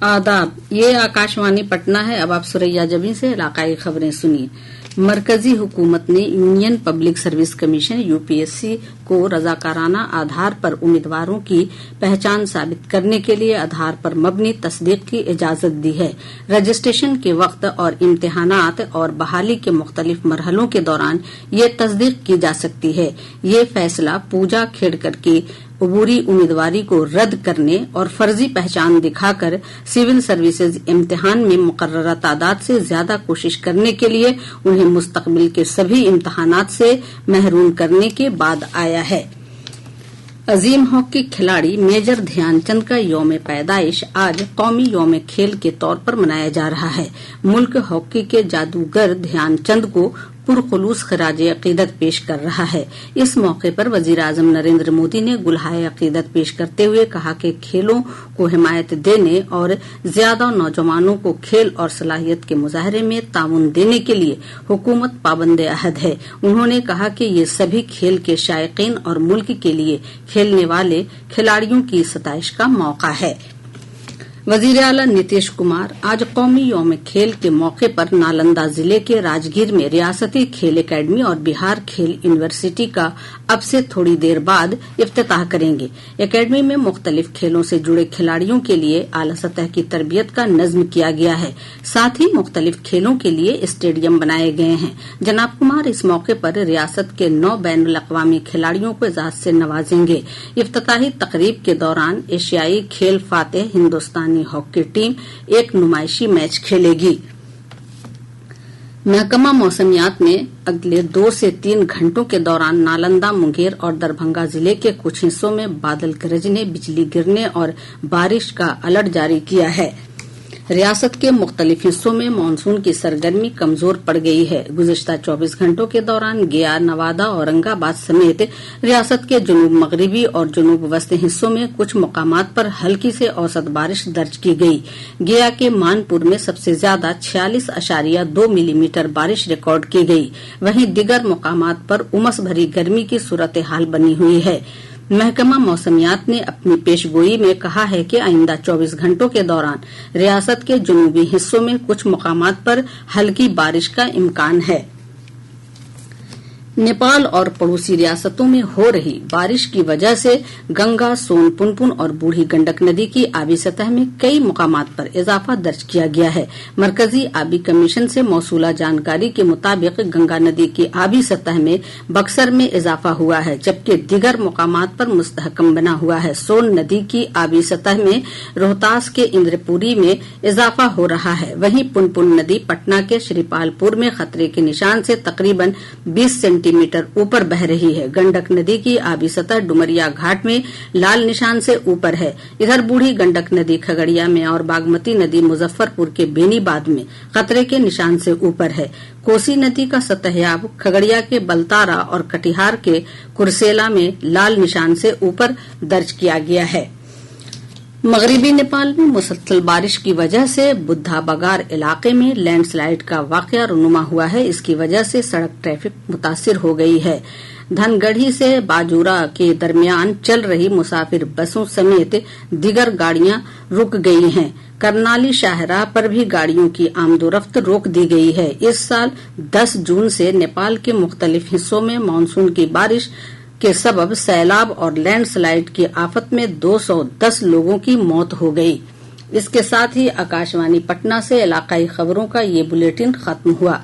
आदाब, ये आकाशवाणी पटना है। अब आप सुरैया जबीं से इलाकाई खबरें सुनिए। मरकजी हुकूमत ने union public service commission UPSC को रजाकाराना आधार पर उम्मीदवारों की पहचान साबित करने के लिए आधार पर मबनी तस्दीक की इजाजत दी है। रजिस्ट्रेशन के वक्त और इम्तिहानात और बहाली के मुख्तलिफ मरहलों के दौरान ये तस्दीक की जा सकती है। ये फैसला पूजा खेड़कर की अबूरी उम्मीदवारी को रद्द करने और फर्जी पहचान दिखाकर सिविल सर्विसेज इम्तिहान में मुकर्ररा तादाद से ज्यादा कोशिश करने के लिए उन्हें मुस्तकबिल के सभी इम्तिहानात से महरूम करने के बाद आया है। अजीम हॉकी खिलाड़ी मेजर ध्यानचंद का यौम पैदाइश आज कौमी यौम खेल के तौर पर मनाया जा रहा है। मुल्क हॉकी के जादूगर ध्यानचंद को पुरखुलूस खराज अकीदत पेश कर रहा है। इस मौके पर वजीर आजम नरेंद्र मोदी ने गुलहाए अकीदत पेश करते हुए कहा कि खेलों को हिमायत देने और ज्यादा नौजवानों को खेल और सलाहियत के मुजाहरे में ताउन देने के लिए हुकूमत पाबंद अहद है। उन्होंने कहा कि ये सभी खेल के शायकीन और मुल्क के लिए खेलने वाले खिलाड़ियों की सताइश का मौका है। वजीर आला नीतीश कुमार आज कौमी यौम खेल के मौके पर नालंदा जिले के राजगीर में रियासती खेल एकेडमी और बिहार खेल यूनिवर्सिटी का अब से थोड़ी देर बाद इफ्तिताह करेंगे। एकेडमी में मुख्तलिफ खेलों से जुड़े खिलाड़ियों के लिए आला सतह की तरबियत का नज्म किया गया है। साथ ही मुख्तलिफ खेलों के लिए स्टेडियम बनाए गए हैं। जनाब कुमार इस मौके पर रियासत के 9 बैनुल अक़वामी खिलाड़ियों को एजाज से नवाजेंगे। इफ्तिताही तकरीब के दौरान एशियाई खेल फातेह हिंदुस्तानी हॉकी टीम एक नुमाइशी मैच खेलेगी। महकमा मौसमियात ने अगले 2 से 3 घंटों के दौरान नालंदा, मुंगेर और दरभंगा जिले के कुछ हिस्सों में बादल गरजने, बिजली गिरने और बारिश का अलर्ट जारी किया है। रियासत के मुख्तलिफ हिस्सों में मानसून की सरगर्मी कमजोर पड़ गई है। गुज़िश्ता 24 घंटों के दौरान गया, नवादा, औरंगाबाद समेत रियासत के जनूब मगरिबी और जनूब वस्ती हिस्सों में कुछ मकामात पर हल्की से औसत बारिश दर्ज की गई। गया के मानपुर में सबसे ज्यादा 46.2 मिलीमीटर बारिश रिकॉर्ड की गई। वहीं दिगर मकामात पर उमस भरी गर्मी की सूरत हाल बनी हुई है। महकमा मौसमियात ने अपनी पेशगोई में कहा है कि आइंदा 24 घंटों के दौरान रियासत के जनूबी हिस्सों में कुछ मकामात पर हल्की बारिश का इम्कान है। नेपाल और पड़ोसी रियासतों में हो रही बारिश की वजह से गंगा, सोन, पुनपुन और बूढ़ी गंडक नदी की आबी सतह में कई मुकामात पर इजाफा दर्ज किया गया है। मरकजी आबी कमीशन से मौसूला जानकारी के मुताबिक गंगा नदी की आबी सतह में बक्सर में इजाफा हुआ है, जबकि दिगर मुकामात पर मुस्तहकम बना हुआ है। सोन नदी की आबी सतह में रोहतास के इंद्रपुरी में इजाफा हो रहा है। वहीं पुनपुन नदी पटना के श्रीपालपुर में खतरे के निशान से तकरीबन 20 सेंटीमीटर ऊपर बह रही है। गंडक नदी की आबी सतह डुमरिया घाट में लाल निशान से ऊपर है। इधर बूढ़ी गंडक नदी खगड़िया में और बागमती नदी मुजफ्फरपुर के बेनीबाद में खतरे के निशान से ऊपर है। कोसी नदी का सतहयाब खगड़िया के बलतारा और कटिहार के कुरसेला में लाल निशान से ऊपर दर्ज किया गया है। मगरिबी नेपाल में मुसलसल बारिश की वजह से बुद्धा बगार इलाके में लैंडस्लाइड का वाकया रुनुमा हुआ है। इसकी वजह से सड़क ट्रैफिक मुतासिर हो गई है। धनगढ़ी से बाजूरा के दरमियान चल रही मुसाफिर बसों समेत दिगर गाड़ियां रुक गई हैं। करनाली शाहराह पर भी गाड़ियों की आमदोरफ्त रोक दी गई है। इस साल 10 जून से नेपाल के मुख्तलिफ हिस्सों में मानसून की बारिश के सबब सैलाब और लैंडस्लाइड की आफत में 210 लोगों की मौत हो गई। इसके साथ ही आकाशवाणी पटना से इलाकाई खबरों का ये बुलेटिन खत्म हुआ।